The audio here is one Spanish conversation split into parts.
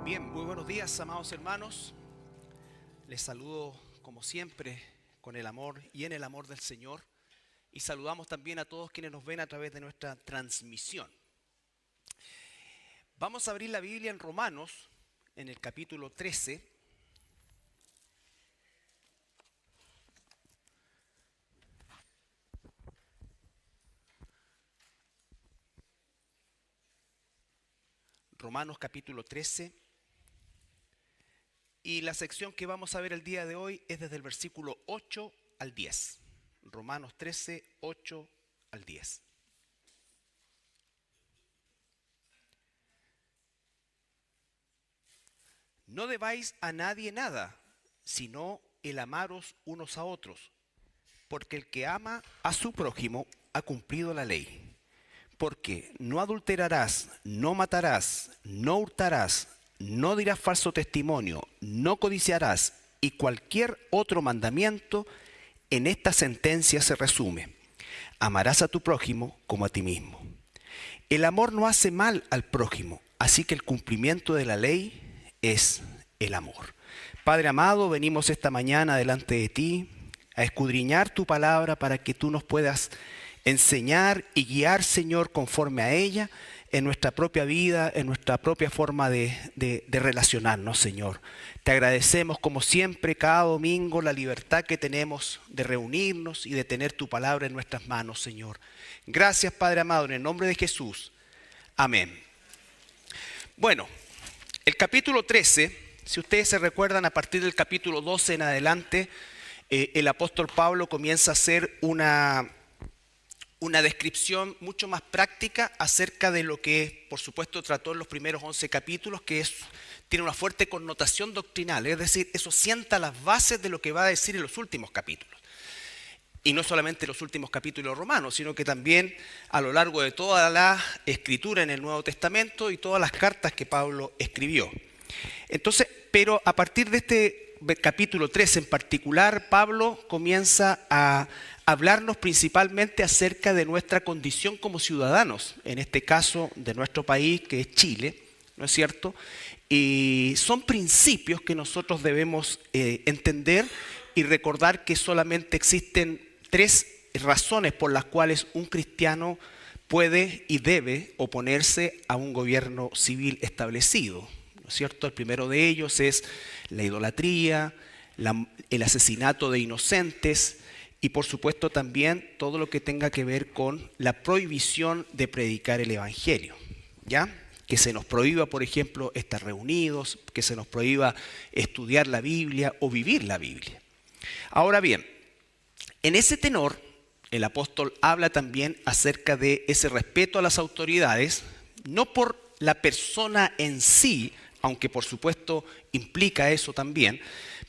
Bien, muy buenos días, amados hermanos. Les saludo como siempre con el amor y en el amor del Señor. Y saludamos también a todos quienes nos ven a través de nuestra transmisión. Vamos a abrir la Biblia en Romanos, en el capítulo 13. Romanos capítulo 13. Y la sección que vamos a ver el día de hoy es desde el versículo 8 al 10. Romanos 13, 8 al 10. No debáis a nadie nada, sino el amaros unos a otros, porque el que ama a su prójimo ha cumplido la ley. Porque no adulterarás, no matarás, no hurtarás, no dirás falso testimonio, no codiciarás, y cualquier otro mandamiento en esta sentencia se resume: amarás a tu prójimo como a ti mismo. El amor no hace mal al prójimo, así que el cumplimiento de la ley es el amor. Padre amado, venimos esta mañana delante de ti a escudriñar tu palabra para que tú nos puedas enseñar y guiar, Señor, conforme a ella, en nuestra propia vida, en nuestra propia forma de relacionarnos, Señor. Te agradecemos como siempre cada domingo la libertad que tenemos de reunirnos y de tener tu palabra en nuestras manos, Señor. Gracias, Padre amado, en el nombre de Jesús. Amén. Bueno, el capítulo 13, si ustedes se recuerdan, a partir del capítulo 12 en adelante, el apóstol Pablo comienza a hacer una descripción mucho más práctica acerca de lo que, por supuesto, trató en los primeros 11 capítulos, que tiene una fuerte connotación doctrinal, es decir, eso sienta las bases de lo que va a decir en los últimos capítulos. Y no solamente los últimos capítulos romanos, sino que también a lo largo de toda la escritura en el Nuevo Testamento y todas las cartas que Pablo escribió. Entonces, pero a partir de este capítulo 13 en particular, Pablo comienza a hablarnos principalmente acerca de nuestra condición como ciudadanos, en este caso de nuestro país, que es Chile, ¿no es cierto? Y son principios que nosotros debemos entender y recordar que solamente existen tres razones por las cuales un cristiano puede y debe oponerse a un gobierno civil establecido, ¿no es cierto? El primero de ellos es la idolatría, el asesinato de inocentes y por supuesto también todo lo que tenga que ver con la prohibición de predicar el evangelio, ¿ya? Que se nos prohíba, por ejemplo, estar reunidos, que se nos prohíba estudiar la Biblia o vivir la Biblia. Ahora bien, en ese tenor, el apóstol habla también acerca de ese respeto a las autoridades, no por la persona en sí, aunque por supuesto implica eso también,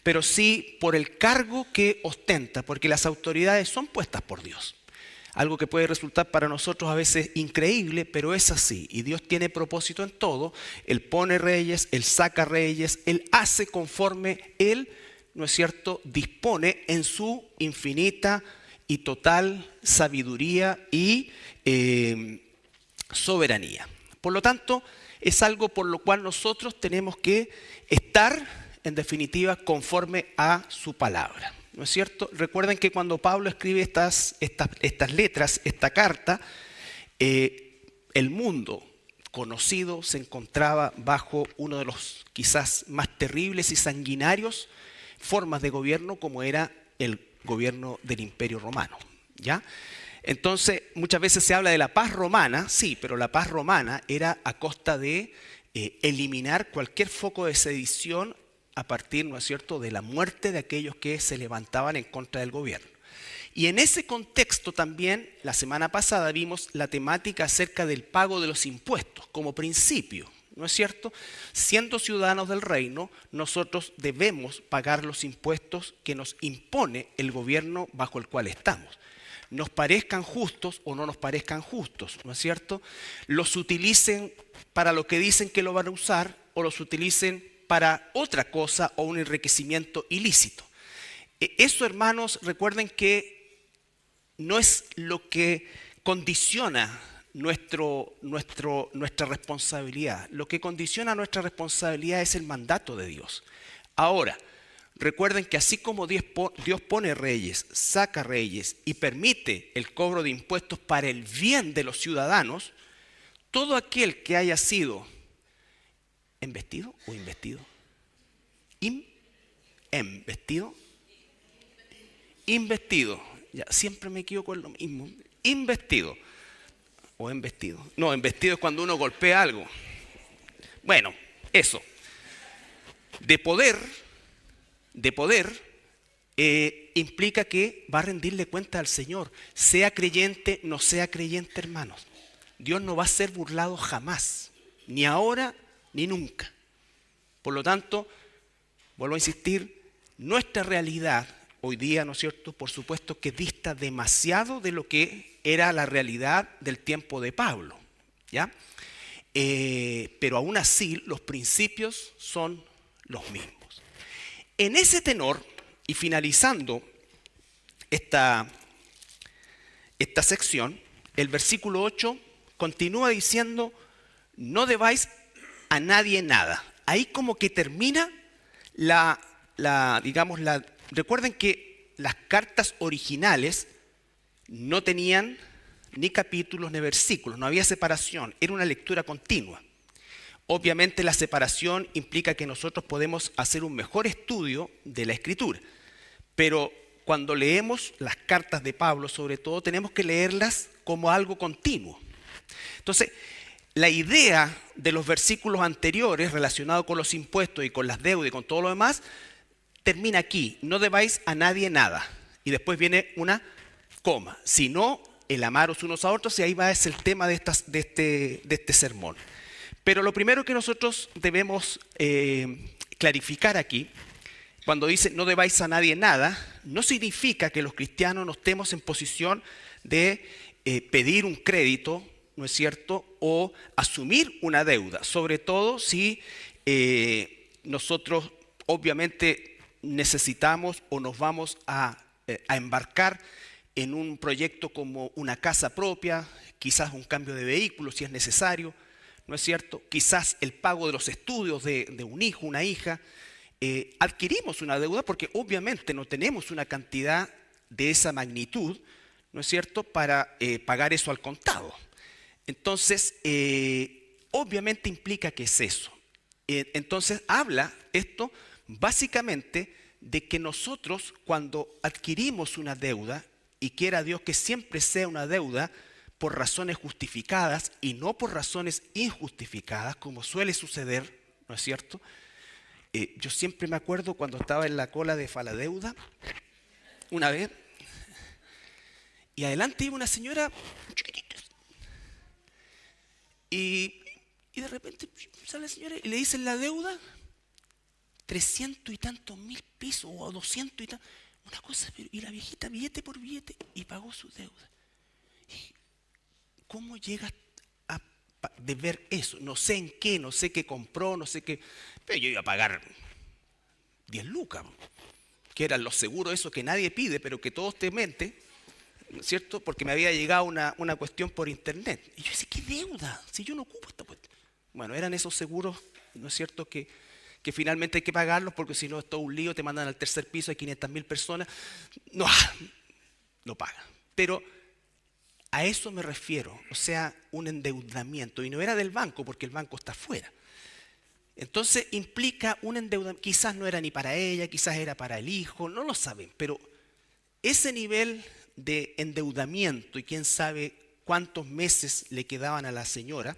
pero sí por el cargo que ostenta, porque las autoridades son puestas por Dios. Algo que puede resultar para nosotros a veces increíble, pero es así. Y Dios tiene propósito en todo. Él pone reyes, Él saca reyes, Él hace conforme Él, ¿no es cierto?, dispone en su infinita y total sabiduría y soberanía. Por lo tanto, es algo por lo cual nosotros tenemos que estar, en definitiva, conforme a su palabra, ¿no es cierto? Recuerden que cuando Pablo escribe estas letras, esta carta, el mundo conocido se encontraba bajo uno de los quizás más terribles y sanguinarios formas de gobierno, como era el gobierno del Imperio Romano, ¿ya? Entonces, muchas veces se habla de la paz romana, sí, pero la paz romana era a costa de eliminar cualquier foco de sedición a partir, ¿no es cierto?, de la muerte de aquellos que se levantaban en contra del gobierno. Y en ese contexto también, la semana pasada vimos la temática acerca del pago de los impuestos como principio, ¿no es cierto? Siendo ciudadanos del reino, nosotros debemos pagar los impuestos que nos impone el gobierno bajo el cual estamos. Nos parezcan justos o no nos parezcan justos, ¿no es cierto? Los utilicen para lo que dicen que lo van a usar o los utilicen para otra cosa o un enriquecimiento ilícito. Eso, hermanos, recuerden que no es lo que condiciona nuestra responsabilidad. Lo que condiciona nuestra responsabilidad es el mandato de Dios. Ahora, recuerden que así como Dios pone reyes, saca reyes y permite el cobro de impuestos para el bien de los ciudadanos, todo aquel que haya sido embestido o investido, investido, ya siempre me equivoco en lo mismo, investido o embestido. No, embestido es cuando uno golpea algo. Bueno, eso. De poder implica que va a rendirle cuenta al Señor, sea creyente, no sea creyente, hermanos. Dios no va a ser burlado jamás, ni ahora ni nunca. Por lo tanto, vuelvo a insistir, nuestra realidad hoy día, ¿no es cierto?, por supuesto que dista demasiado de lo que era la realidad del tiempo de Pablo, ¿ya? Pero aún así los principios son los mismos. En ese tenor, y finalizando esta sección, el versículo 8 continúa diciendo, no debáis a nadie nada. Ahí como que termina recuerden que las cartas originales no tenían ni capítulos ni versículos, no había separación, era una lectura continua. Obviamente la separación implica que nosotros podemos hacer un mejor estudio de la Escritura, pero cuando leemos las cartas de Pablo, sobre todo, tenemos que leerlas como algo continuo. Entonces, la idea de los versículos anteriores relacionados con los impuestos y con las deudas y con todo lo demás, termina aquí, no debáis a nadie nada. Y después viene una coma, sino el amaros unos a otros, y ahí va, es el tema de este sermón. Pero lo primero que nosotros debemos clarificar aquí, cuando dice no debáis a nadie nada, no significa que los cristianos no estemos en posición de pedir un crédito, ¿no es cierto?, o asumir una deuda, sobre todo si nosotros obviamente necesitamos o nos vamos a embarcar en un proyecto como una casa propia, quizás un cambio de vehículo si es necesario, ¿no es cierto? Quizás el pago de los estudios de un hijo, una hija. Adquirimos una deuda porque obviamente no tenemos una cantidad de esa magnitud, ¿no es cierto?, para pagar eso al contado. Entonces, obviamente implica que es eso. Entonces, habla esto básicamente de que nosotros cuando adquirimos una deuda, y quiera Dios que siempre sea una deuda por razones justificadas y no por razones injustificadas, como suele suceder, ¿no es cierto? Yo siempre me acuerdo cuando estaba en la cola de Faladeuda, una vez, y adelante iba una señora chiquitita, y de repente sale la señora y le dicen la deuda, 300 y tantos mil pesos, o 200 y tantos, una cosa, y la viejita billete por billete, y pagó su deuda. ¿Cómo llegas a deber eso? No sé en qué, no sé qué compró, no sé qué, pero yo iba a pagar 10 lucas, que eran los seguros esos que nadie pide, pero que todos te menten, ¿no es cierto? Porque me había llegado una cuestión por internet. Y yo decía, ¿qué deuda? Si yo no ocupo esta cuestión. Bueno, eran esos seguros, ¿no es cierto?, que finalmente hay que pagarlos, porque si no es todo un lío, te mandan al tercer piso, hay 500.000 personas. No pagan. Pero a eso me refiero, o sea, un endeudamiento. Y no era del banco, porque el banco está afuera. Entonces implica un endeudamiento. Quizás no era ni para ella, quizás era para el hijo, no lo saben. Pero ese nivel de endeudamiento, y quién sabe cuántos meses le quedaban a la señora,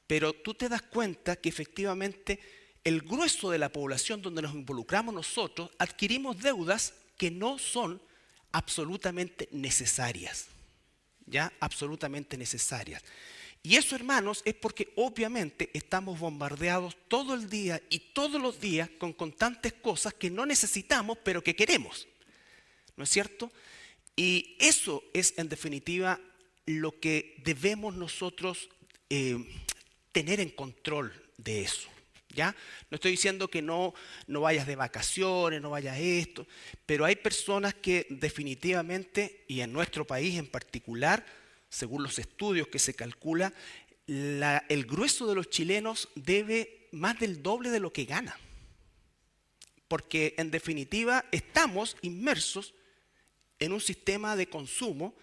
pero tú te das cuenta que efectivamente el grueso de la población donde nos involucramos nosotros, adquirimos deudas que no son absolutamente necesarias. Ya, absolutamente necesarias. Y eso, hermanos, es porque obviamente estamos bombardeados todo el día y todos los días con constantes cosas que no necesitamos, pero que queremos. ¿No es cierto? Y eso es, en definitiva, lo que debemos nosotros tener en control de eso. ¿Ya? No estoy diciendo que no vayas de vacaciones, no vayas a esto, pero hay personas que definitivamente, y en nuestro país en particular, según los estudios que se calcula, el grueso de los chilenos debe más del doble de lo que gana. Porque en definitiva estamos inmersos en un sistema de consumo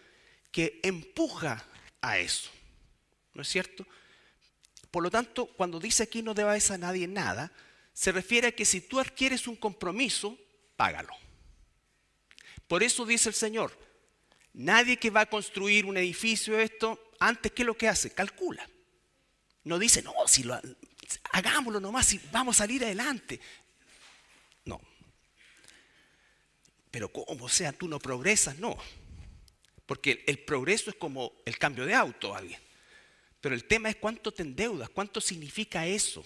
que empuja a eso, ¿no es cierto? Por lo tanto, cuando dice aquí no debes a nadie nada, se refiere a que si tú adquieres un compromiso, págalo. Por eso dice el Señor, nadie que va a construir un edificio, antes, ¿qué es lo que hace? Calcula. No dice, no, hagámoslo nomás, si vamos a salir adelante. No. Pero ¿cómo? O sea, tú no progresas, no. Porque el progreso es como el cambio de auto, alguien. Pero el tema es cuánto te endeudas, cuánto significa eso.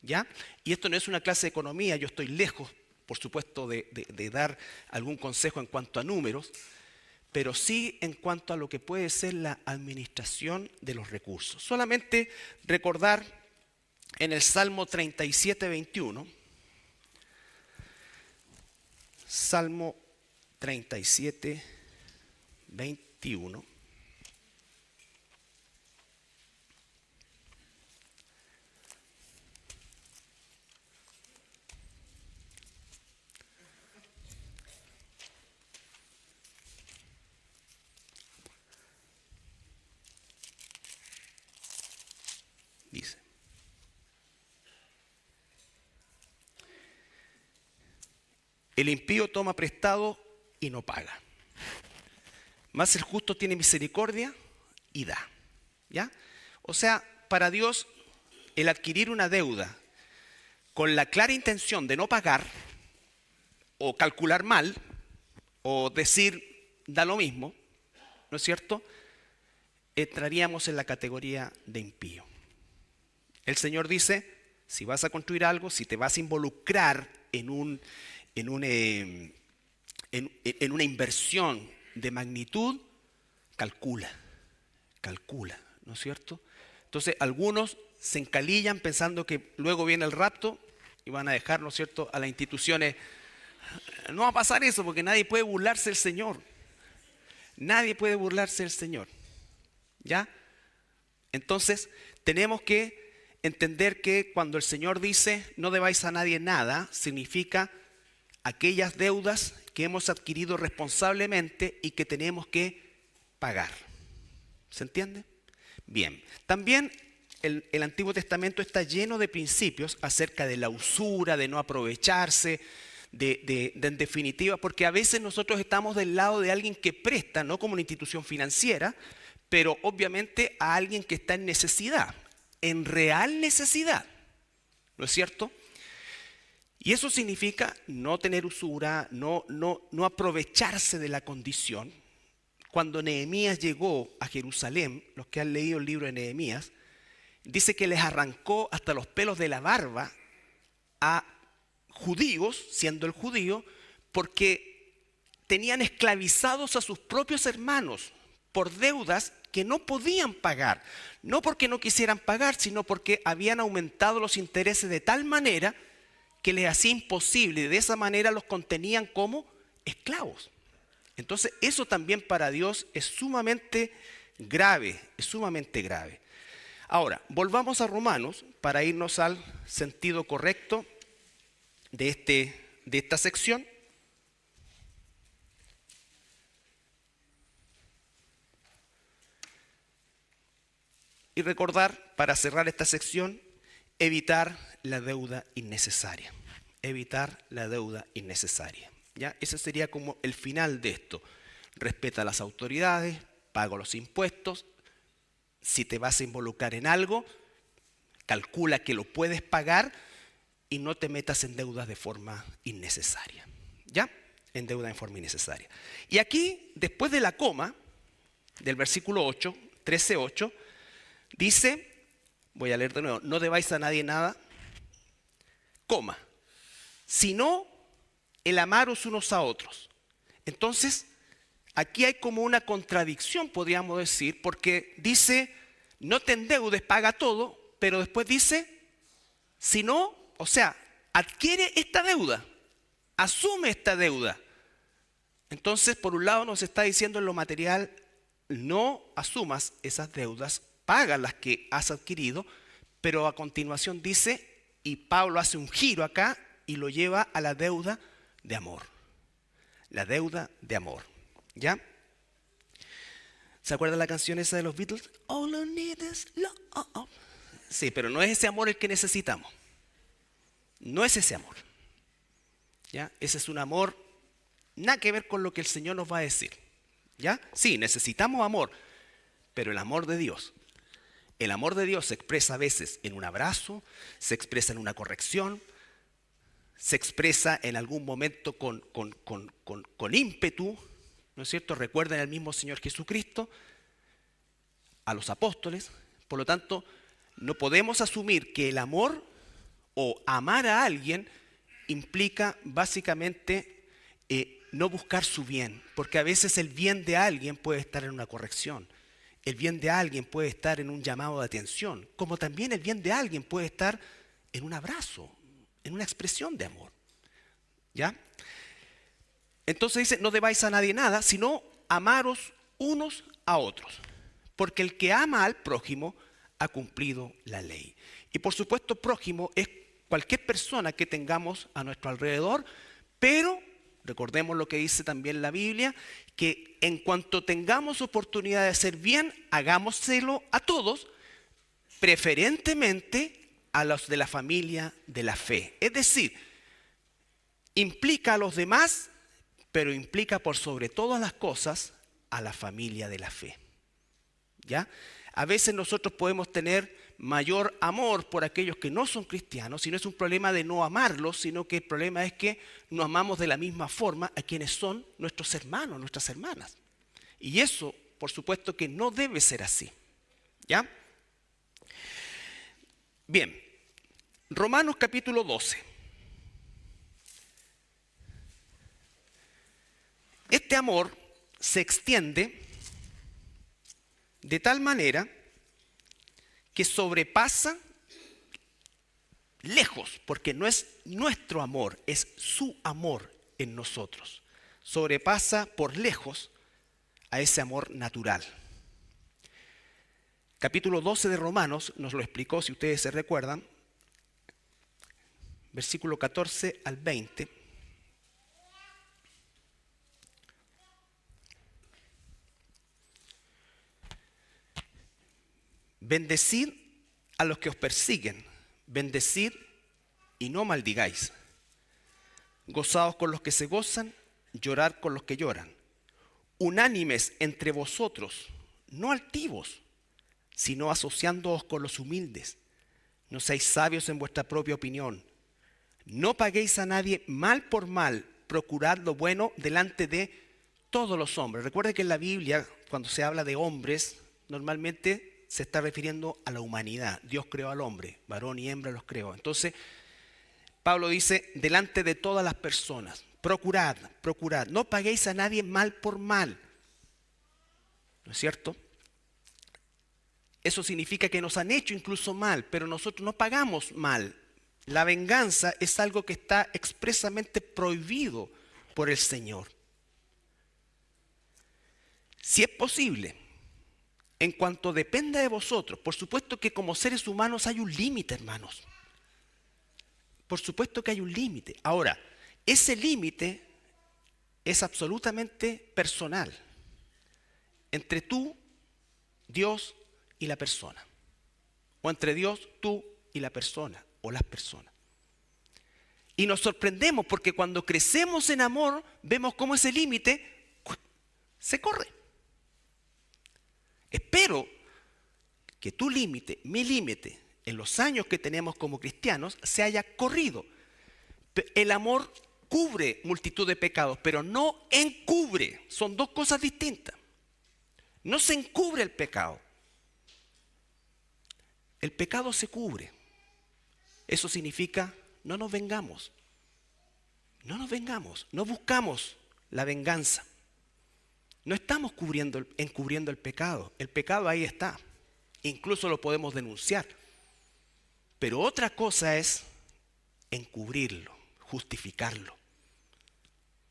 ¿Ya? Y esto no es una clase de economía, yo estoy lejos, por supuesto, de dar algún consejo en cuanto a números, pero sí en cuanto a lo que puede ser la administración de los recursos. Solamente recordar en el Salmo 37, 21, Salmo 37, 21. Dice, el impío toma prestado y no paga, mas el justo tiene misericordia y da. ¿Ya? O sea, para Dios, el adquirir una deuda con la clara intención de no pagar, o calcular mal, o decir da lo mismo, ¿no es cierto? Entraríamos en la categoría de impío. El Señor dice, si vas a construir algo, si te vas a involucrar en una inversión de magnitud, calcula, ¿no es cierto? Entonces algunos se encalillan pensando que luego viene el rapto y van a dejar, ¿no es cierto?, a las instituciones. No va a pasar eso porque nadie puede burlarse del Señor. Nadie puede burlarse del Señor. ¿Ya? Entonces tenemos que entender que cuando el Señor dice no debáis a nadie nada, significa aquellas deudas que hemos adquirido responsablemente y que tenemos que pagar. ¿Se entiende? Bien. También el Antiguo Testamento está lleno de principios acerca de la usura, de no aprovecharse, en definitiva, porque a veces nosotros estamos del lado de alguien que presta, no como una institución financiera, pero obviamente a alguien que está en necesidad, en real necesidad, ¿no es cierto? Y eso significa no tener usura, no aprovecharse de la condición. Cuando Nehemías llegó a Jerusalén, los que han leído el libro de Nehemías, dice que les arrancó hasta los pelos de la barba a judíos, siendo el judío, porque tenían esclavizados a sus propios hermanos por deudas que no podían pagar, no porque no quisieran pagar, sino porque habían aumentado los intereses de tal manera que les hacía imposible, y de esa manera los contenían como esclavos. Entonces eso también para Dios es sumamente grave, es sumamente grave. Ahora, volvamos a Romanos para irnos al sentido correcto de esta sección. Y recordar, para cerrar esta sección, evitar la deuda innecesaria. Evitar la deuda innecesaria. ¿Ya? Ese sería como el final de esto. Respeta a las autoridades, paga los impuestos. Si te vas a involucrar en algo, calcula que lo puedes pagar y no te metas en deudas de forma innecesaria. ¿Ya? En deuda en forma innecesaria. Y aquí, después de la coma, del versículo 8, 13:8, dice, voy a leer de nuevo, no debáis a nadie nada, coma, sino el amaros unos a otros. Entonces, aquí hay como una contradicción, podríamos decir, porque dice, no te endeudes, paga todo, pero después dice, sino, o sea, adquiere esta deuda, asume esta deuda. Entonces, por un lado nos está diciendo en lo material, no asumas esas deudas, paga las que has adquirido, pero a continuación dice, y Pablo hace un giro acá y lo lleva a la deuda de amor. La deuda de amor. ¿Ya? ¿Se acuerdan la canción esa de los Beatles? All I need is love. Sí, pero no es ese amor el que necesitamos. No es ese amor. ¿Ya? Ese es un amor nada que ver con lo que el Señor nos va a decir. ¿Ya? Sí, necesitamos amor, pero el amor de Dios. El amor de Dios se expresa a veces en un abrazo, se expresa en una corrección, se expresa en algún momento con ímpetu, ¿no es cierto? Recuerden al mismo Señor Jesucristo, a los apóstoles. Por lo tanto, no podemos asumir que el amor o amar a alguien implica básicamente no buscar su bien, porque a veces el bien de alguien puede estar en una corrección, el bien de alguien puede estar en un llamado de atención, como también el bien de alguien puede estar en un abrazo, en una expresión de amor. ¿Ya? Entonces dice, no debáis a nadie nada, sino amaros unos a otros, porque el que ama al prójimo ha cumplido la ley. Y por supuesto, prójimo es cualquier persona que tengamos a nuestro alrededor, pero recordemos lo que dice también la Biblia, que en cuanto tengamos oportunidad de hacer bien, hagámoselo a todos, preferentemente a los de la familia de la fe. Es decir, implica a los demás, pero implica por sobre todas las cosas a la familia de la fe. ¿Ya? A veces nosotros podemos tener mayor amor por aquellos que no son cristianos, y no es un problema de no amarlos, sino que el problema es que no amamos de la misma forma a quienes son nuestros hermanos, nuestras hermanas. Y eso, por supuesto que no debe ser así. ¿Ya? Bien, Romanos capítulo 12. Este amor se extiende de tal manera que sobrepasa lejos, porque no es nuestro amor, es su amor en nosotros. Sobrepasa por lejos a ese amor natural. Capítulo 12 de Romanos nos lo explicó, si ustedes se recuerdan, versículo 14 al 20. Bendecid a los que os persiguen, bendecid y no maldigáis. Gozaos con los que se gozan, llorad con los que lloran. Unánimes entre vosotros, no altivos, sino asociándoos con los humildes. No seáis sabios en vuestra propia opinión. No paguéis a nadie mal por mal, procurad lo bueno delante de todos los hombres. Recuerden que en la Biblia, cuando se habla de hombres, normalmente se está refiriendo a la humanidad. Dios creó al hombre, varón y hembra los creó. Entonces, Pablo dice, delante de todas las personas, procurad, no paguéis a nadie mal por mal. ¿No es cierto? Eso significa que nos han hecho incluso mal, pero nosotros no pagamos mal. La venganza es algo que está expresamente prohibido por el Señor. Si es posible, en cuanto dependa de vosotros, por supuesto que como seres humanos hay un límite, hermanos. Por supuesto que hay un límite. Ahora, ese límite es absolutamente personal. Entre tú, Dios y la persona. O entre Dios, tú y la persona, o las personas. Y nos sorprendemos porque cuando crecemos en amor, vemos cómo ese límite se corre. Espero que tu límite, mi límite, en los años que tenemos como cristianos, se haya corrido. El amor cubre multitud de pecados, pero no encubre. Son dos cosas distintas. No se encubre el pecado. El pecado se cubre. Eso significa no nos vengamos. No nos vengamos. No buscamos la venganza. No estamos encubriendo el pecado. El pecado ahí está. Incluso lo podemos denunciar. Pero otra cosa es encubrirlo, justificarlo.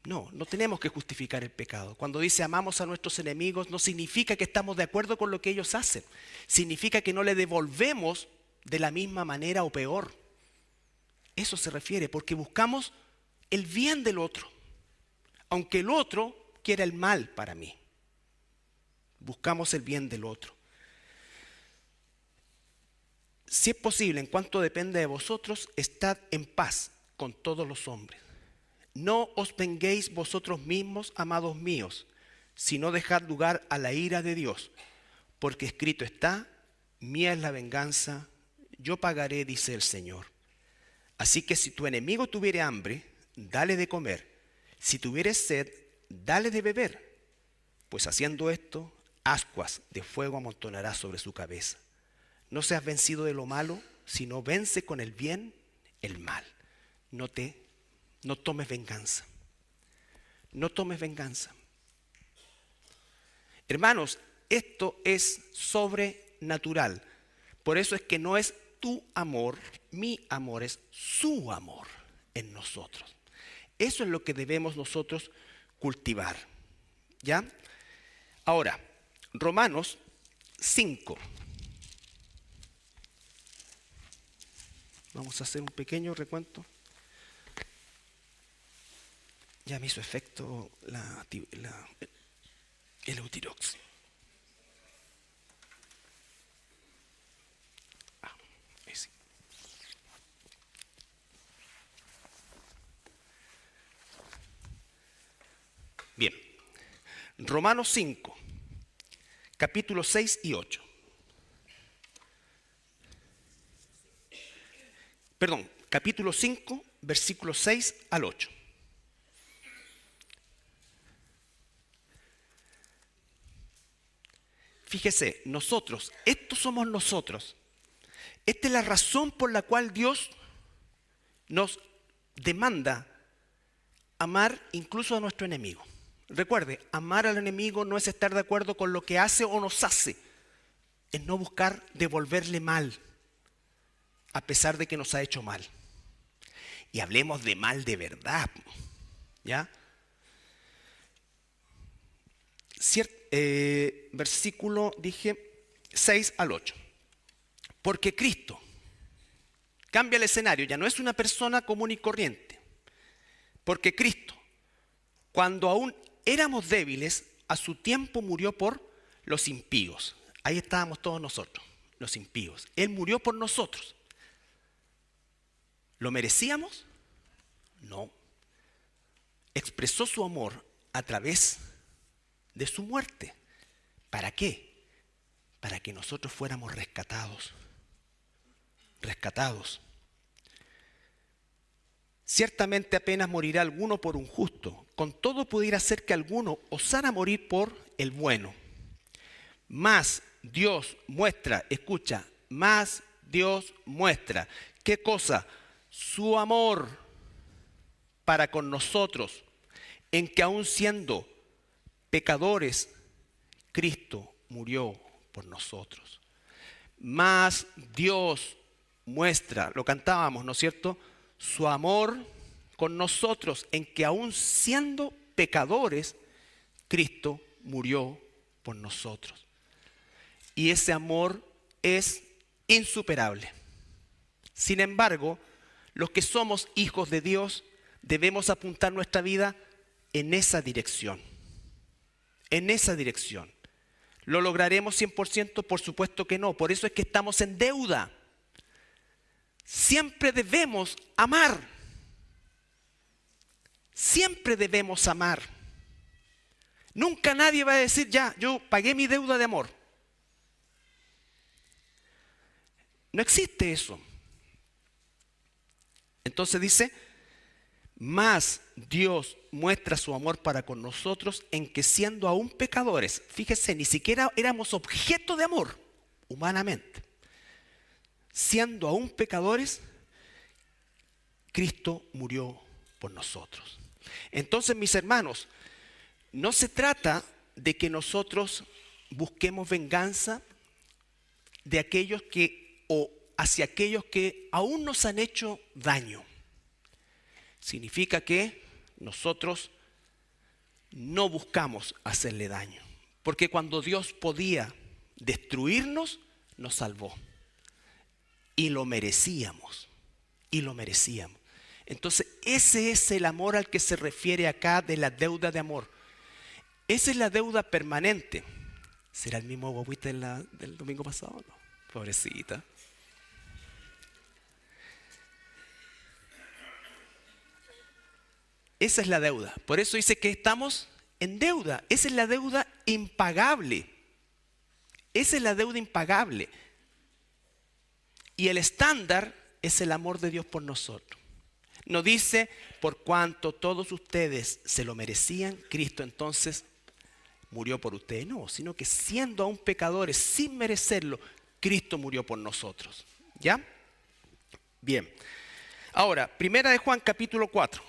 No, no tenemos que justificar el pecado. Cuando dice amamos a nuestros enemigos, no significa que estamos de acuerdo con lo que ellos hacen. Significa que no le devolvemos de la misma manera o peor. Eso se refiere, porque buscamos el bien del otro, aunque el otro quiera el mal para mí. Buscamos el bien del otro. Si es posible, en cuanto depende de vosotros, estad en paz con todos los hombres. No os venguéis vosotros mismos, amados míos, sino dejad lugar a la ira de Dios, porque escrito está, mía es la venganza, yo pagaré, dice el Señor. Así que si tu enemigo tuviere hambre, dale de comer, si tuviere sed, dale de beber, pues haciendo esto, ascuas de fuego amontonará sobre su cabeza. No seas vencido de lo malo, sino vence con el bien el mal. No tomes venganza. No tomes venganza. Hermanos, esto es sobrenatural. Por eso es que no es tu amor, mi amor, es su amor en nosotros. Eso es lo que debemos nosotros cultivar. ¿Ya? Ahora, Romanos 5. Vamos a hacer un pequeño recuento. Ya me hizo efecto el Eutirox. Ahí sí. Bien. Romanos 5, capítulos 6 y 8. Perdón, capítulo 5, versículos 6 al 8. Fíjese, nosotros, estos somos nosotros. Esta es la razón por la cual Dios nos demanda amar incluso a nuestro enemigo. Recuerde, amar al enemigo no es estar de acuerdo con lo que hace o nos hace, es no buscar devolverle mal, a pesar de que nos ha hecho mal. Y hablemos de mal de verdad, ¿ya? Versículo, dije, 6 al 8. Porque Cristo cambia el escenario, ya no es una persona común y corriente. Porque Cristo, cuando aún éramos débiles, a su tiempo murió por los impíos. Ahí estábamos todos nosotros, los impíos. Él murió por nosotros. ¿Lo merecíamos? No. Expresó su amor a través de su muerte. ¿Para qué? Para que nosotros fuéramos rescatados. Rescatados. Ciertamente apenas morirá alguno por un justo. Con todo pudiera ser que alguno osara morir por el bueno. Mas Dios muestra, escucha, mas Dios muestra. ¿Qué cosa? Su amor para con nosotros, en que aun siendo pecadores, Cristo murió por nosotros. Mas Dios muestra, lo cantábamos, ¿no es cierto?, su amor con nosotros, en que aun siendo pecadores, Cristo murió por nosotros. Y ese amor es insuperable. Sin embargo, los que somos hijos de Dios debemos apuntar nuestra vida en esa dirección. En esa dirección. ¿Lo lograremos 100%? Por supuesto que no. Por eso es que estamos en deuda. Siempre debemos amar. Siempre debemos amar. Nunca nadie va a decir, ya, yo pagué mi deuda de amor. No existe eso. Entonces dice, mas Dios muestra su amor para con nosotros en que siendo aún pecadores, fíjese, ni siquiera éramos objeto de amor humanamente. Siendo aún pecadores, Cristo murió por nosotros. Entonces, mis hermanos, no se trata de que nosotros busquemos venganza de aquellos que, o hacia aquellos que aún nos han hecho daño. Significa que nosotros no buscamos hacerle daño. Porque cuando Dios podía destruirnos, nos salvó. Y lo merecíamos. Y lo merecíamos. Entonces, ese es el amor al que se refiere acá de la deuda de amor. Esa es la deuda permanente. ¿Será el mismo guaguita del domingo pasado? No, pobrecita. Esa es la deuda. Por eso dice que estamos en deuda. Esa es la deuda impagable. Esa es la deuda impagable. Y el estándar es el amor de Dios por nosotros. No dice, por cuanto todos ustedes se lo merecían, Cristo entonces murió por ustedes. No, sino que siendo aún pecadores, sin merecerlo, Cristo murió por nosotros. ¿Ya? Bien. Ahora, primera de Juan capítulo 4.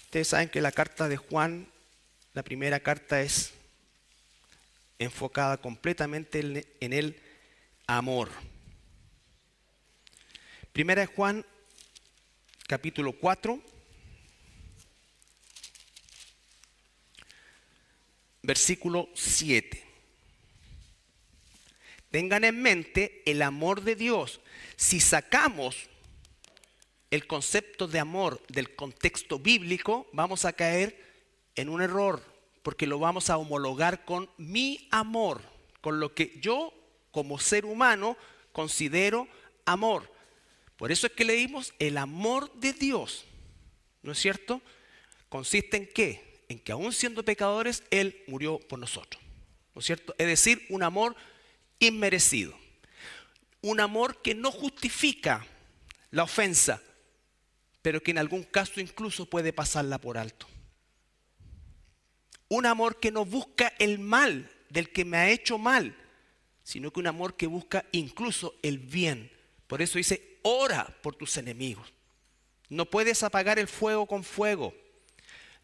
Ustedes saben que la carta de Juan, la primera carta es enfocada completamente en el amor. Primera de Juan, capítulo 4, versículo 7. Tengan en mente el amor de Dios. Si sacamos el concepto de amor del contexto bíblico, vamos a caer en un error, porque lo vamos a homologar con mi amor, con lo que yo como ser humano considero amor. Por eso es que leímos el amor de Dios, ¿no es cierto? Consiste en ¿qué? En que aún siendo pecadores, Él murió por nosotros, ¿no es cierto? Es decir, un amor inmerecido, un amor que no justifica la ofensa, pero que en algún caso incluso puede pasarla por alto. Un amor que no busca el mal del que me ha hecho mal, sino que un amor que busca incluso el bien. Por eso dice, ora por tus enemigos. No puedes apagar el fuego con fuego.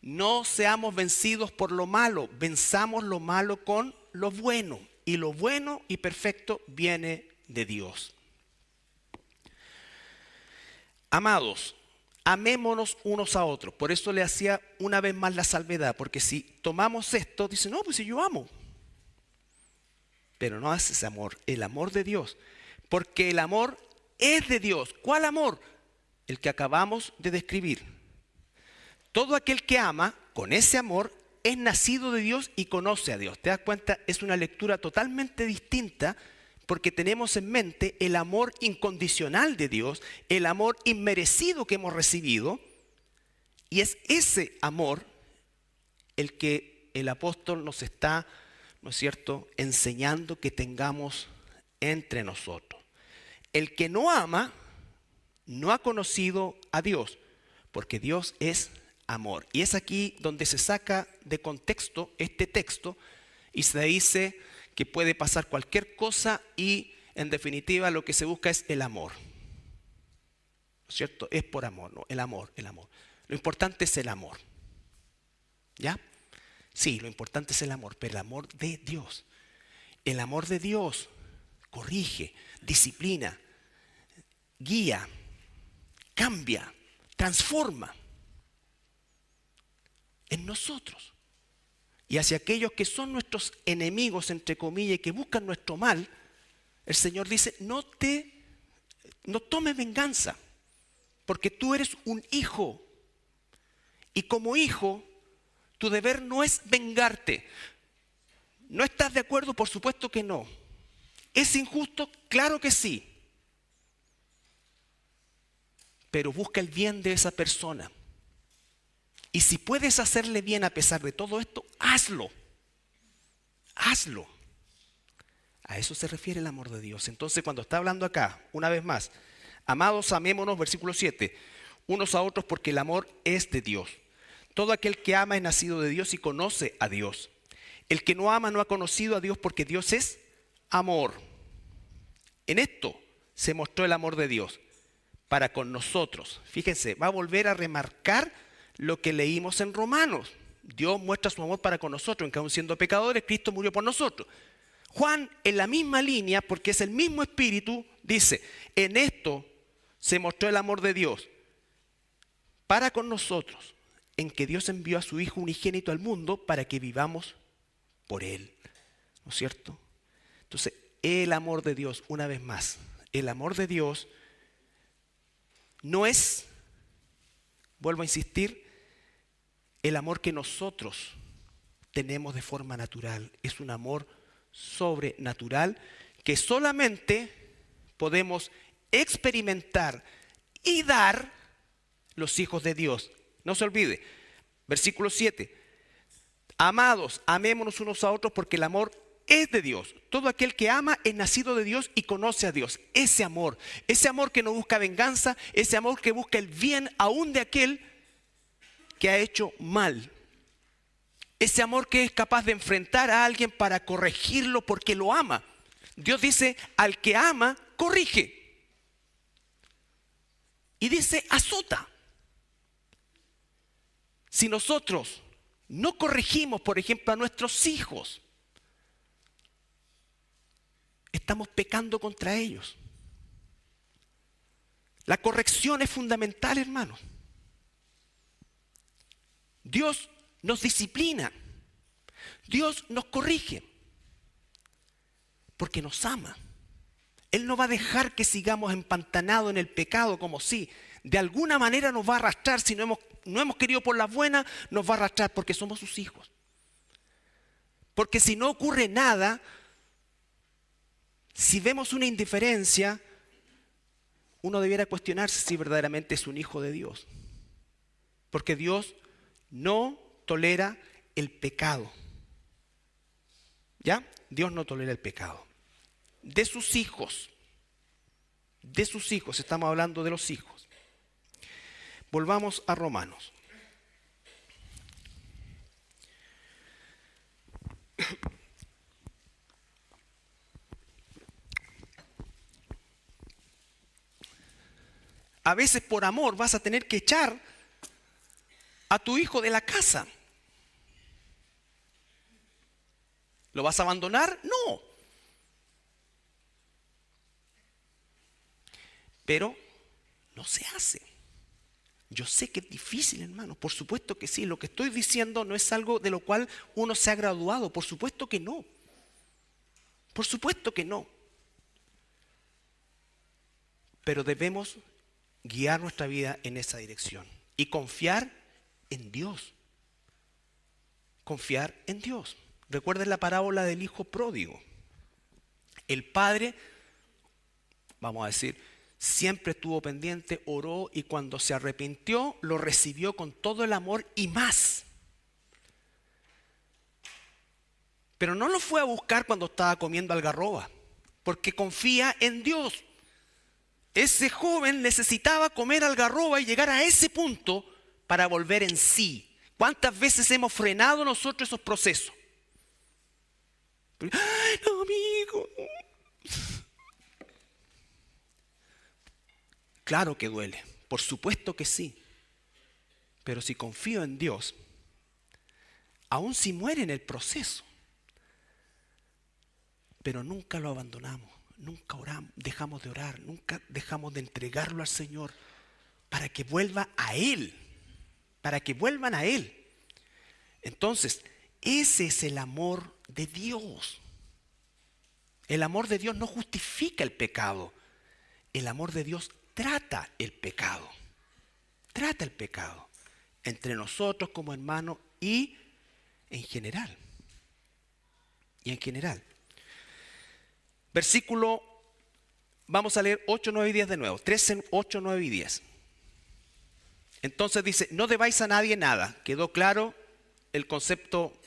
No seamos vencidos por lo malo, venzamos lo malo con lo bueno. Y lo bueno y perfecto viene de Dios. Amados, amémonos unos a otros. Por eso le hacía una vez más la salvedad, porque si tomamos esto, dice, no, pues si yo amo. Pero no hace ese amor, el amor de Dios. Porque el amor es de Dios. ¿Cuál amor? El que acabamos de describir. Todo aquel que ama, con ese amor, es nacido de Dios y conoce a Dios. ¿Te das cuenta? Es una lectura totalmente distinta, porque tenemos en mente el amor incondicional de Dios, el amor inmerecido que hemos recibido, y es ese amor el que el apóstol nos está, ¿no es cierto?, enseñando que tengamos entre nosotros. El que no ama no ha conocido a Dios, porque Dios es amor. Y es aquí donde se saca de contexto este texto y se dice que puede pasar cualquier cosa y en definitiva lo que se busca es el amor. ¿No es cierto? Es por amor, ¿no? El amor, el amor. Lo importante es el amor. ¿Ya? Sí, lo importante es el amor, pero el amor de Dios. El amor de Dios corrige, disciplina, guía, cambia, transforma en nosotros. Y hacia aquellos que son nuestros enemigos, entre comillas, y que buscan nuestro mal, el Señor dice, no tomes venganza, porque tú eres un hijo. Y como hijo, tu deber no es vengarte. ¿No estás de acuerdo? Por supuesto que no. ¿Es injusto? Claro que sí. Pero busca el bien de esa persona. Y si puedes hacerle bien a pesar de todo esto, hazlo. Hazlo. A eso se refiere el amor de Dios. Entonces, cuando está hablando acá, una vez más, amados, amémonos, versículo 7, unos a otros porque el amor es de Dios. Todo aquel que ama es nacido de Dios y conoce a Dios. El que no ama no ha conocido a Dios porque Dios es amor. En esto se mostró el amor de Dios para con nosotros. Fíjense, va a volver a remarcar lo que leímos en Romanos. Dios muestra su amor para con nosotros, en que aun siendo pecadores, Cristo murió por nosotros. Juan, en la misma línea, porque es el mismo Espíritu, dice, en esto se mostró el amor de Dios para con nosotros, en que Dios envió a su Hijo unigénito al mundo para que vivamos por Él. ¿No es cierto? Entonces, el amor de Dios, una vez más, el amor de Dios no es, vuelvo a insistir, el amor que nosotros tenemos de forma natural. Es un amor sobrenatural que solamente podemos experimentar y dar los hijos de Dios. No se olvide, versículo 7. Amados, amémonos unos a otros porque el amor es de Dios. Todo aquel que ama es nacido de Dios y conoce a Dios. Ese amor que no busca venganza, ese amor que busca el bien aún de aquel que ha hecho mal. Ese amor que es capaz de enfrentar a alguien para corregirlo porque lo ama. Dios dice, al que ama, corrige. Y dice, azota. Si nosotros no corregimos, por ejemplo, a nuestros hijos, estamos pecando contra ellos. La corrección es fundamental, hermanos. Dios nos disciplina. Dios nos corrige. Porque nos ama. Él no va a dejar que sigamos empantanados en el pecado como si de alguna manera nos va a arrastrar. Si no hemos querido por las buenas, nos va a arrastrar porque somos sus hijos. Porque si no ocurre nada, si vemos una indiferencia, uno debiera cuestionarse si verdaderamente es un hijo de Dios. Porque Dios no tolera el pecado. ¿Ya? Dios no tolera el pecado. De sus hijos, estamos hablando de los hijos. Volvamos a Romanos. A veces por amor vas a tener que echar a tu hijo de la casa. ¿Lo vas a abandonar? No. Pero no se hace. Yo sé que es difícil, hermano. Por supuesto que sí. Lo que estoy diciendo no es algo de lo cual uno se ha graduado. Por supuesto que no. Por supuesto que no. Pero debemos guiar nuestra vida en esa dirección y confiar en Dios. Confiar en Dios. Recuerden la parábola del hijo pródigo. El padre, vamos a decir, siempre estuvo pendiente, oró y cuando se arrepintió lo recibió con todo el amor y más. Pero no lo fue a buscar cuando estaba comiendo algarroba, porque confía en Dios. Ese joven necesitaba comer algarroba y llegar a ese punto para volver en sí. ¿Cuántas veces hemos frenado nosotros esos procesos? ¡Ay, no, amigo! Claro que duele, por supuesto que sí. Pero si confío en Dios, aun si muere en el proceso, pero nunca lo abandonamos, nunca oramos, dejamos de orar, nunca dejamos de entregarlo al Señor para que vuelva a Él, para que vuelvan a Él. Entonces, ese es el amor de Dios. El amor de Dios no justifica el pecado. El amor de Dios trata el pecado. Trata el pecado entre nosotros como hermanos y en general. Y en general. Versículo, vamos a leer 8, 9 y 10 de nuevo. 13, 8, 9 y 10. Entonces dice, no debáis a nadie nada. Quedó claro el concepto,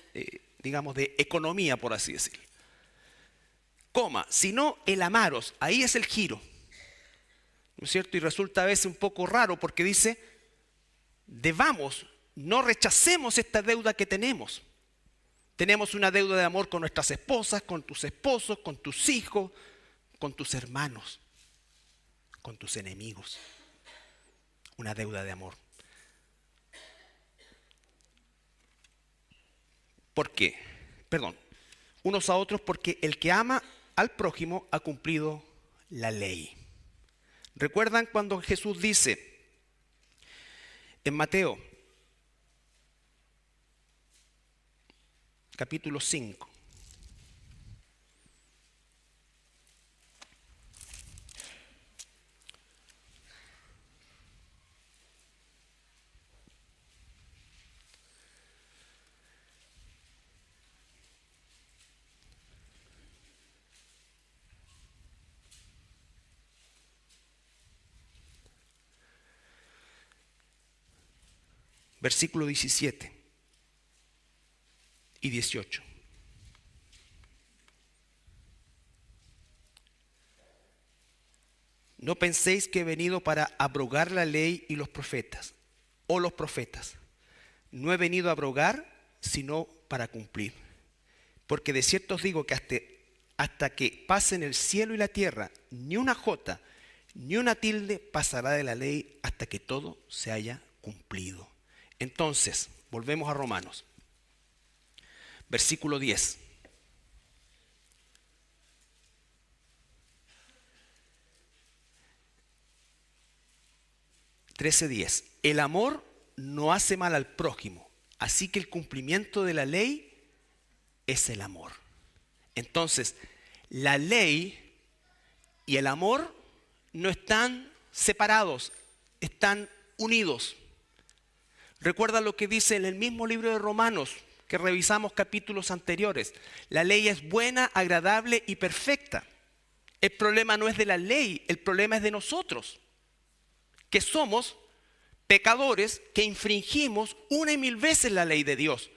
digamos, de economía, por así decirlo. Coma, sino el amaros. Ahí es el giro. ¿No es cierto? Y resulta a veces un poco raro porque dice, debamos, no rechacemos esta deuda que tenemos. Tenemos una deuda de amor con nuestras esposas, con tus esposos, con tus hijos, con tus hermanos, con tus enemigos. Una deuda de amor. ¿Por qué? Perdón. unos a otros, porque el que ama al prójimo ha cumplido la ley. ¿Recuerdan cuando Jesús dice en Mateo capítulo 5? Versículo 17 y 18. No penséis que he venido para abrogar la ley y los profetas, o los profetas. No he venido a abrogar, sino para cumplir. Porque de cierto os digo que hasta que pasen el cielo y la tierra, ni una jota, ni una tilde pasará de la ley hasta que todo se haya cumplido. Entonces, volvemos a Romanos. Versículo 10. (13:10). El amor no hace mal al prójimo, así que el cumplimiento de la ley es el amor. Entonces, la ley y el amor no están separados, están unidos. Recuerda lo que dice en el mismo libro de Romanos, que revisamos capítulos anteriores. La ley es buena, agradable y perfecta. El problema no es de la ley, el problema es de nosotros, que somos pecadores, que infringimos una y mil veces la ley de Dios.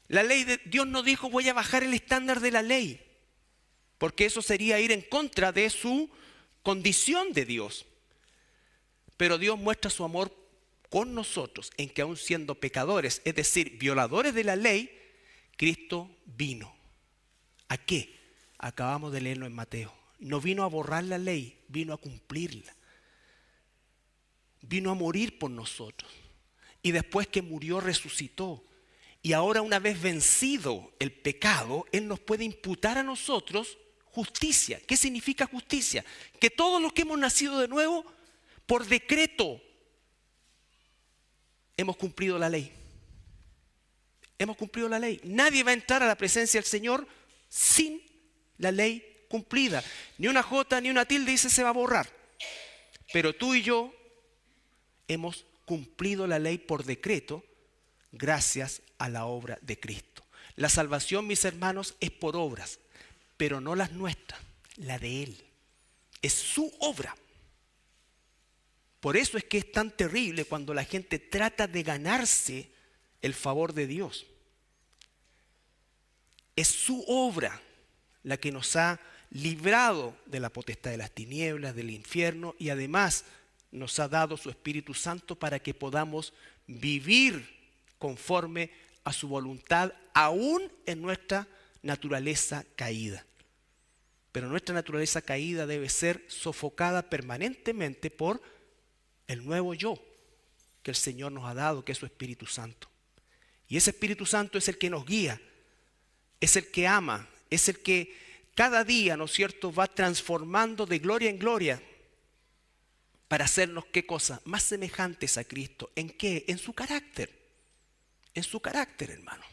La ley de Dios no dijo voy a bajar el estándar de la ley, porque eso sería ir en contra de su condición de Dios. Pero Dios muestra su amor con nosotros en que aun siendo pecadores, es decir, violadores de la ley, Cristo vino. ¿A qué? Acabamos de leerlo en Mateo. No vino a borrar la ley, vino a cumplirla. Vino a morir por nosotros. Y después que murió, resucitó. Y ahora, una vez vencido el pecado, Él nos puede imputar a nosotros justicia. ¿Qué significa justicia? Que todos los que hemos nacido de nuevo, por decreto, hemos cumplido la ley. Hemos cumplido la ley. Nadie va a entrar a la presencia del Señor sin la ley cumplida. Ni una jota ni una tilde dice se va a borrar. Pero tú y yo hemos cumplido la ley por decreto gracias a la obra de Cristo. La salvación, mis hermanos, es por obras, pero no las nuestras, la de Él. Es su obra. Por eso es que es tan terrible cuando la gente trata de ganarse el favor de Dios. Es su obra la que nos ha librado de la potestad de las tinieblas, del infierno, y además nos ha dado su Espíritu Santo para que podamos vivir conforme a su voluntad, aún en nuestra naturaleza caída. Pero nuestra naturaleza caída debe ser sofocada permanentemente por el nuevo yo que el Señor nos ha dado, que es su Espíritu Santo. Y ese Espíritu Santo es el que nos guía, es el que ama, es el que cada día, ¿no es cierto?, va transformando de gloria en gloria para hacernos, ¿qué cosa? Más semejantes a Cristo. ¿En qué? En su carácter. En su carácter, hermano.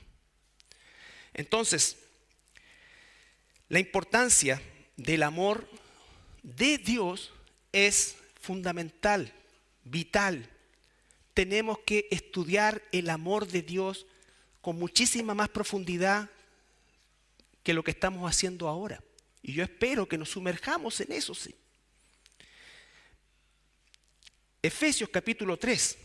Entonces, la importancia del amor de Dios es fundamental, vital. Tenemos que estudiar el amor de Dios con muchísima más profundidad que lo que estamos haciendo ahora. Y yo espero que nos sumerjamos en eso, sí. Efesios capítulo 3.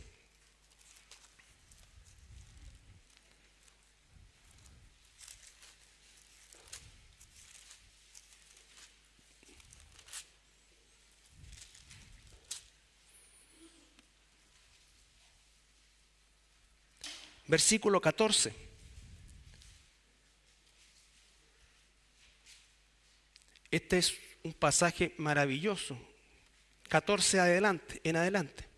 Versículo 14. Este es un pasaje maravilloso. 14 en adelante.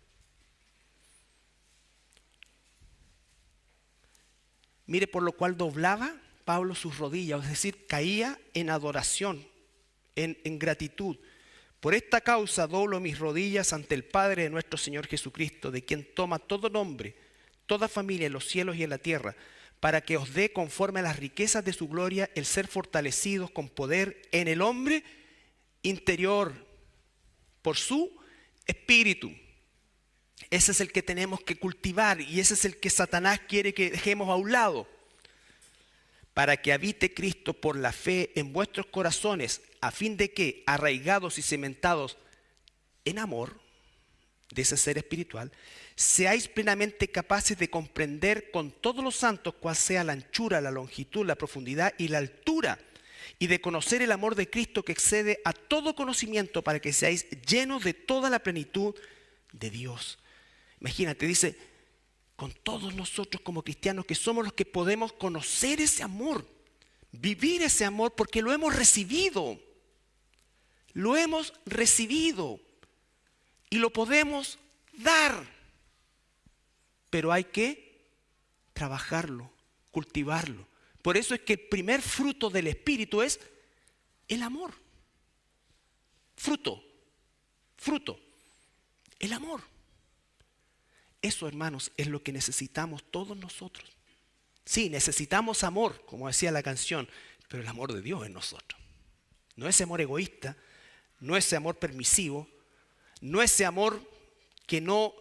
Mire, por lo cual doblaba Pablo sus rodillas, es decir, caía en adoración, en gratitud. Por esta causa doblo mis rodillas ante el Padre de nuestro Señor Jesucristo, de quien toma todo nombre, toda familia en los cielos y en la tierra, para que os dé conforme a las riquezas de su gloria el ser fortalecidos con poder en el hombre interior, por su espíritu. Ese es el que tenemos que cultivar y ese es el que Satanás quiere que dejemos a un lado. Para que habite Cristo por la fe en vuestros corazones, a fin de que, arraigados y cimentados en amor de ese ser espiritual, seáis plenamente capaces de comprender con todos los santos cuál sea la anchura, la longitud, la profundidad y la altura, y de conocer el amor de Cristo que excede a todo conocimiento, para que seáis llenos de toda la plenitud de Dios. Imagínate, dice, con todos nosotros como cristianos, que somos los que podemos conocer ese amor, vivir ese amor, porque lo hemos recibido. Lo hemos recibido y lo podemos dar. Pero hay que trabajarlo, cultivarlo. Por eso es que el primer fruto del Espíritu es el amor. Fruto, el amor. Eso, hermanos, es lo que necesitamos todos nosotros. Sí, necesitamos amor, como decía la canción, pero el amor de Dios en nosotros. No ese amor egoísta, no ese amor permisivo, no ese amor que no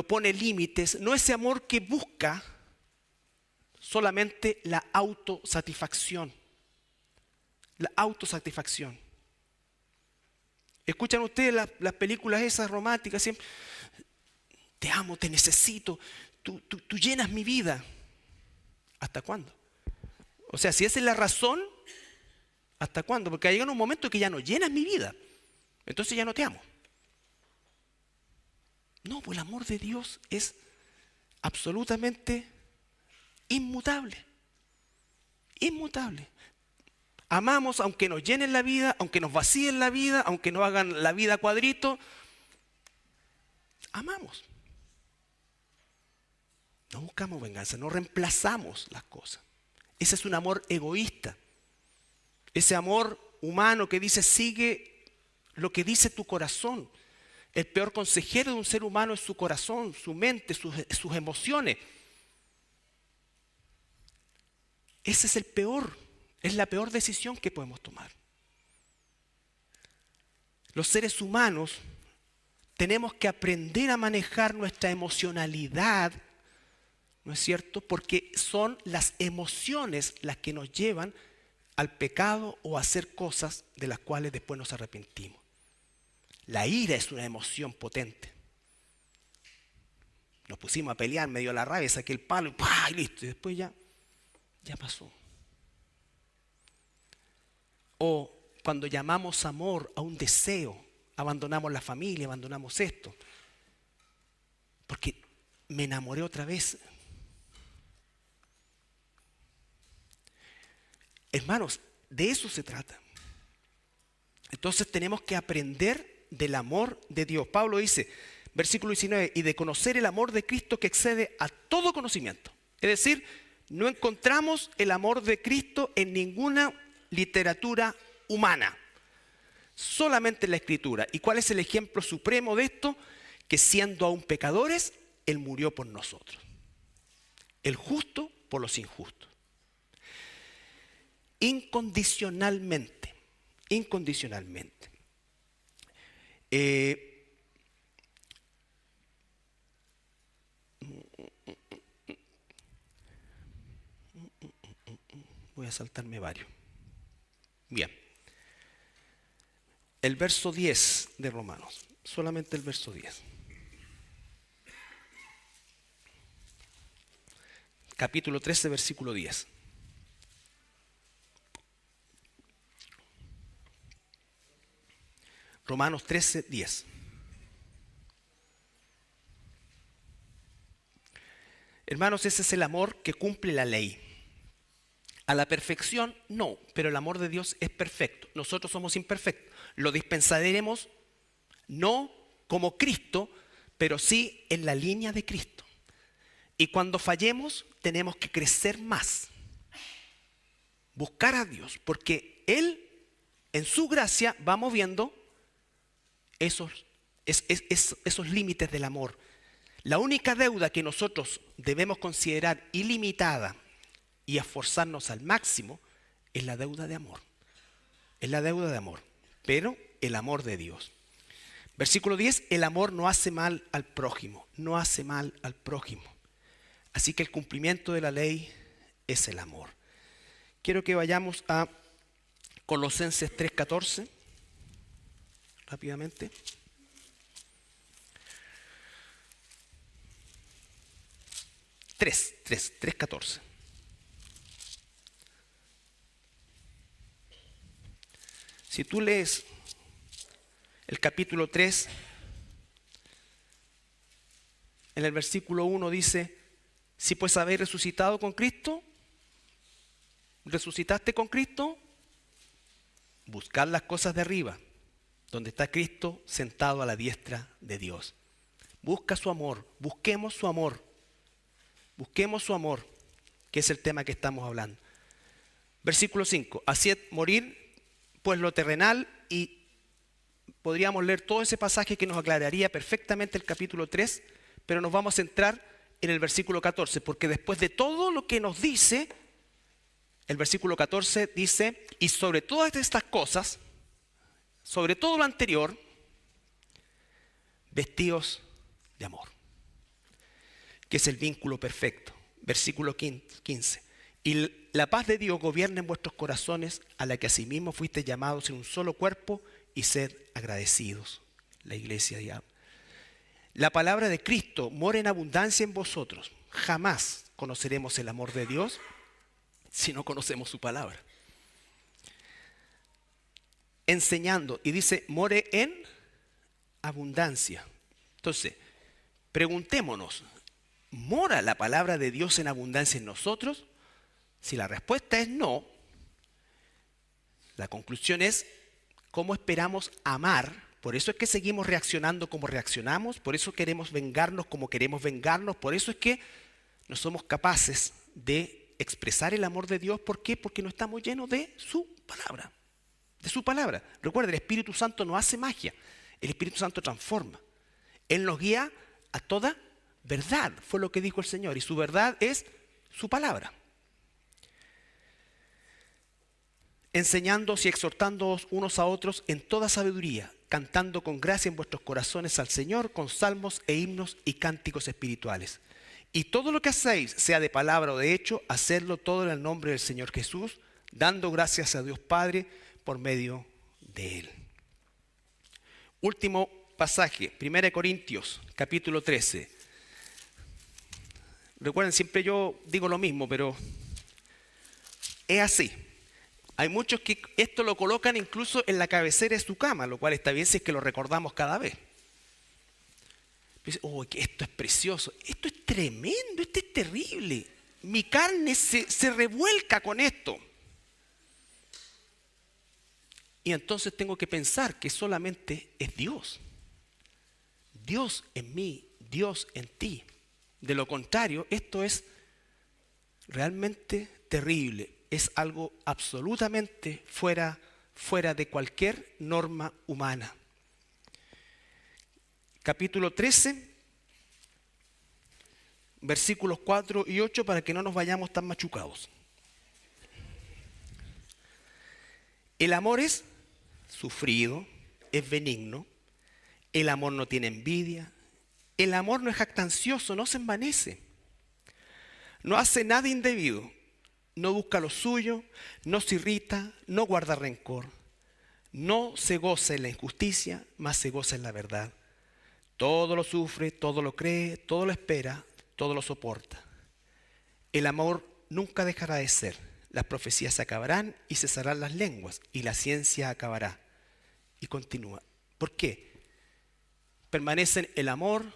pone límites, no ese amor que busca solamente la autosatisfacción. La autosatisfacción. ¿Escuchan ustedes las películas esas románticas? Siempre, te amo, te necesito, tú llenas mi vida. ¿Hasta cuándo? O sea, si esa es la razón, ¿hasta cuándo? Porque llega un momento que ya no llenas mi vida. Entonces ya no te amo. No, pues el amor de Dios es absolutamente inmutable. Inmutable. Amamos aunque nos llenen la vida, aunque nos vacíen la vida, aunque nos hagan la vida cuadrito. Amamos. No buscamos venganza, no reemplazamos las cosas. Ese es un amor egoísta. Ese amor humano que dice, sigue lo que dice tu corazón. El peor consejero de un ser humano es su corazón, su mente, sus emociones. Ese es es la peor decisión que podemos tomar. Los seres humanos tenemos que aprender a manejar nuestra emocionalidad, ¿no es cierto? Porque son las emociones las que nos llevan al pecado o a hacer cosas de las cuales después nos arrepentimos. La ira es una emoción potente. Nos pusimos a pelear, me dio la rabia, saqué el palo y listo. Y después ya pasó. O cuando llamamos amor a un deseo, abandonamos la familia, abandonamos esto. Porque me enamoré otra vez. Hermanos, de eso se trata. Entonces tenemos que aprender del amor de Dios. Pablo dice, versículo 19, y de conocer el amor de Cristo que excede a todo conocimiento. Es decir, no encontramos el amor de Cristo en ninguna literatura humana, solamente en la Escritura. ¿Y cuál es el ejemplo supremo de esto? Que siendo aún pecadores, Él murió por nosotros. El justo por los injustos. Incondicionalmente. Incondicionalmente. Voy a saltarme varios. Bien. El verso 10 de Romanos. Solamente el verso 10. Capítulo 13, versículo 10. Romanos 13, 10. Hermanos, ese es el amor que cumple la ley. A la perfección, no, pero el amor de Dios es perfecto. Nosotros somos imperfectos. Lo dispensaremos no como Cristo, pero sí en la línea de Cristo. Y cuando fallemos, tenemos que crecer más. buscar a Dios, porque Él en su gracia va moviendo esos límites del amor. La única deuda que nosotros debemos considerar ilimitada y esforzarnos al máximo es la deuda de amor. Es la deuda de amor, pero el amor de Dios. Versículo 10, el amor no hace mal al prójimo, no hace mal al prójimo. Así que el cumplimiento de la ley es el amor. Quiero que vayamos a Colosenses 3:14, rápidamente. Tres, 14. Si tú lees el capítulo 3, en el versículo 1 dice, si pues habéis resucitado con Cristo, resucitaste con Cristo, buscad las cosas de arriba, donde está Cristo sentado a la diestra de Dios. Busca su amor, busquemos su amor. Busquemos su amor, que es el tema que estamos hablando. Versículo 5. Haced morir pues lo terrenal, y podríamos leer todo ese pasaje que nos aclararía perfectamente el capítulo 3, pero nos vamos a centrar en el versículo 14, porque después de todo lo que nos dice, el versículo 14 dice, y sobre todas estas cosas, sobre todo lo anterior, vestíos de amor, que es el vínculo perfecto. Versículo 15. Y la paz de Dios gobierna en vuestros corazones, a la que asimismo fuisteis llamados en un solo cuerpo, y sed agradecidos. La iglesia ya. La palabra de Cristo mora en abundancia en vosotros. Jamás conoceremos el amor de Dios si no conocemos su palabra. Enseñando, y dice, more en abundancia. Entonces, preguntémonos, ¿mora la palabra de Dios en abundancia en nosotros? Si la respuesta es no, la conclusión es, ¿cómo esperamos amar? Por eso es que seguimos reaccionando como reaccionamos, por eso queremos vengarnos como queremos vengarnos, por eso es que no somos capaces de expresar el amor de Dios. ¿Por qué? Porque no estamos llenos de su palabra. De su palabra. Recuerda, el Espíritu Santo no hace magia, el Espíritu Santo transforma. Él nos guía a toda verdad, fue lo que dijo el Señor, y su verdad es su palabra. Enseñándoos y exhortándoos unos a otros en toda sabiduría, cantando con gracia en vuestros corazones al Señor con salmos e himnos y cánticos espirituales. Y todo lo que hacéis, sea de palabra o de hecho, hacedlo todo en el nombre del Señor Jesús, dando gracias a Dios Padre por medio de Él. Último pasaje, 1 Corintios, capítulo 13. Recuerden, siempre yo digo lo mismo, pero es así. Hay muchos que esto lo colocan incluso en la cabecera de su cama, lo cual está bien si es que lo recordamos cada vez. Oh, esto es precioso, esto es tremendo, esto es terrible. Mi carne se revuelca con esto. Y entonces tengo que pensar que solamente es Dios. Dios en mí, Dios en ti. De lo contrario, esto es realmente terrible. Es algo absolutamente fuera de cualquier norma humana. Capítulo 13, versículos 4 y 8, para que no nos vayamos tan machucados. El amor es sufrido, es benigno. El amor no tiene envidia. El amor no es jactancioso, no se envanece. No hace nada indebido. No busca lo suyo, no se irrita, no guarda rencor. No se goza en la injusticia, mas se goza en la verdad. Todo lo sufre, todo lo cree, todo lo espera, todo lo soporta. El amor nunca dejará de ser. Las profecías se acabarán y cesarán las lenguas, y la ciencia acabará. Y continúa. ¿Por qué? Permanecen el amor,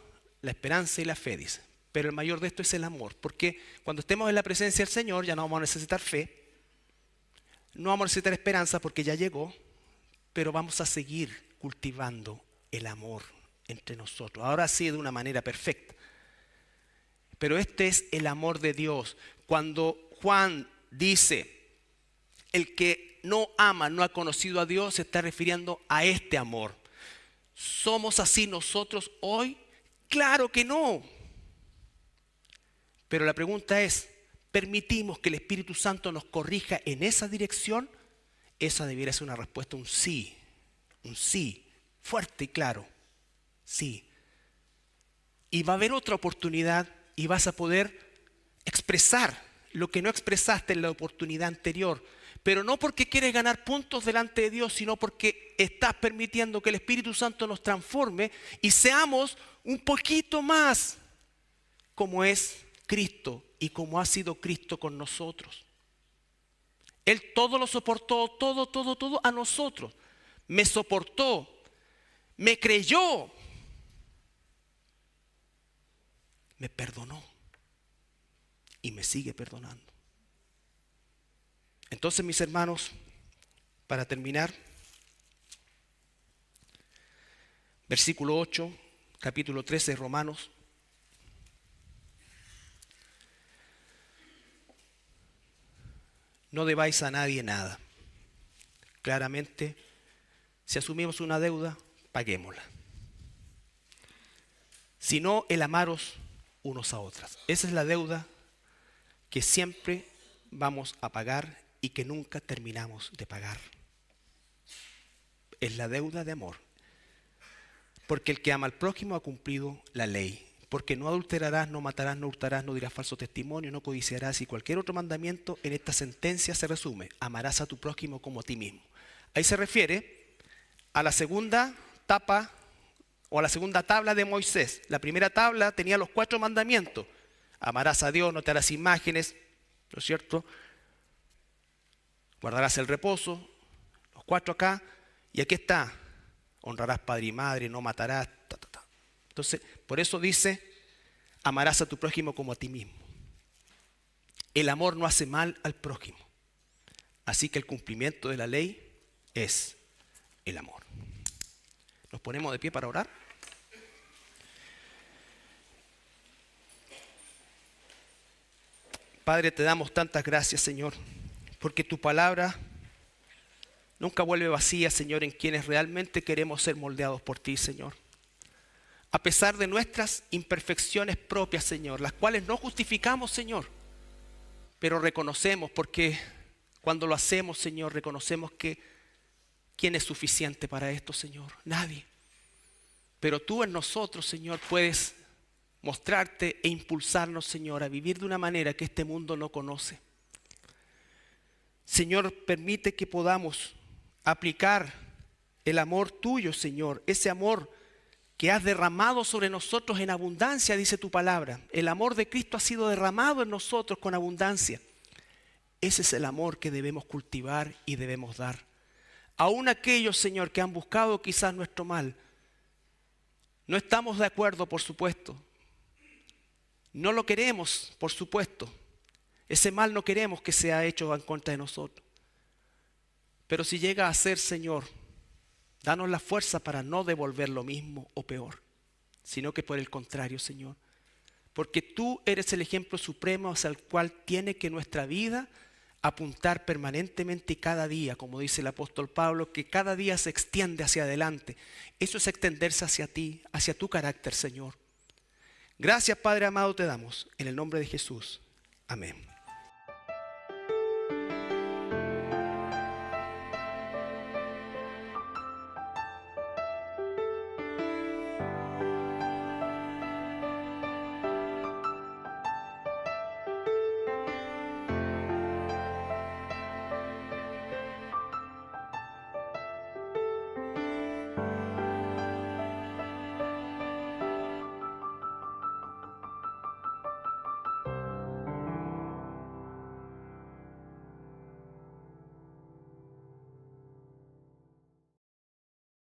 la esperanza y la fe, dice. Pero el mayor de esto es el amor, porque cuando estemos en la presencia del Señor ya no vamos a necesitar fe, no vamos a necesitar esperanza porque ya llegó, pero vamos a seguir cultivando el amor entre nosotros. Ahora sí, de una manera perfecta. Pero este es el amor de Dios. Cuando Juan dice el que no ama, no ha conocido a Dios, se está refiriendo a este amor. ¿Somos así nosotros hoy? Claro que no. Pero la pregunta es, ¿permitimos que el Espíritu Santo nos corrija en esa dirección? Esa debiera ser una respuesta, un sí, fuerte y claro, sí. Y va a haber otra oportunidad y vas a poder expresar lo que no expresaste en la oportunidad anterior. Pero no porque quieres ganar puntos delante de Dios, sino porque estás permitiendo que el Espíritu Santo nos transforme y seamos un poquito más como es Cristo y como ha sido Cristo con nosotros. Él todo lo soportó, todo a nosotros. Me soportó, me creyó, me perdonó y me sigue perdonando. Entonces, mis hermanos, para terminar, versículo 8, capítulo 13 de Romanos. No debáis a nadie nada. Claramente, si asumimos una deuda, paguémosla. Sino el amaros unos a otras. Esa es la deuda que siempre vamos a pagar y que nunca terminamos de pagar. Es la deuda de amor. Porque el que ama al prójimo ha cumplido la ley. Porque no adulterarás, no matarás, no hurtarás, no dirás falso testimonio, no codiciarás y cualquier otro mandamiento en esta sentencia se resume: amarás a tu prójimo como a ti mismo. Ahí se refiere a la segunda tapa o a la segunda tabla de Moisés. La primera tabla tenía los 4 mandamientos: amarás a Dios, no te harás imágenes, ¿no es cierto? Guardarás el reposo, los 4 acá, y aquí está: honrarás padre y madre, no matarás, Entonces, por eso dice, amarás a tu prójimo como a ti mismo. El amor no hace mal al prójimo. Así que el cumplimiento de la ley es el amor. Nos ponemos de pie para orar. Padre, te damos tantas gracias, Señor, porque tu palabra nunca vuelve vacía, Señor, en quienes realmente queremos ser moldeados por ti, Señor. A pesar de nuestras imperfecciones propias, Señor, las cuales no justificamos, Señor, pero reconocemos, porque cuando lo hacemos, Señor, reconocemos que ¿quién es suficiente para esto, Señor? Nadie. Pero tú en nosotros, Señor, puedes mostrarte e impulsarnos, Señor, a vivir de una manera que este mundo no conoce. Señor, permite que podamos aplicar el amor tuyo, Señor, ese amor que has derramado sobre nosotros en abundancia, dice tu palabra. El amor de Cristo ha sido derramado en nosotros con abundancia. Ese es el amor que debemos cultivar y debemos dar. Aún aquellos, Señor, que han buscado quizás nuestro mal, no estamos de acuerdo, por supuesto. No lo queremos, por supuesto. Ese mal no queremos que sea hecho en contra de nosotros. Pero si llega a ser, Señor, danos la fuerza para no devolver lo mismo o peor, sino que por el contrario, Señor. Porque tú eres el ejemplo supremo hacia el cual tiene que nuestra vida apuntar permanentemente y cada día, como dice el apóstol Pablo, que cada día se extiende hacia adelante. Eso es extenderse hacia ti, hacia tu carácter, Señor. Gracias, Padre amado, te damos. En el nombre de Jesús. Amén.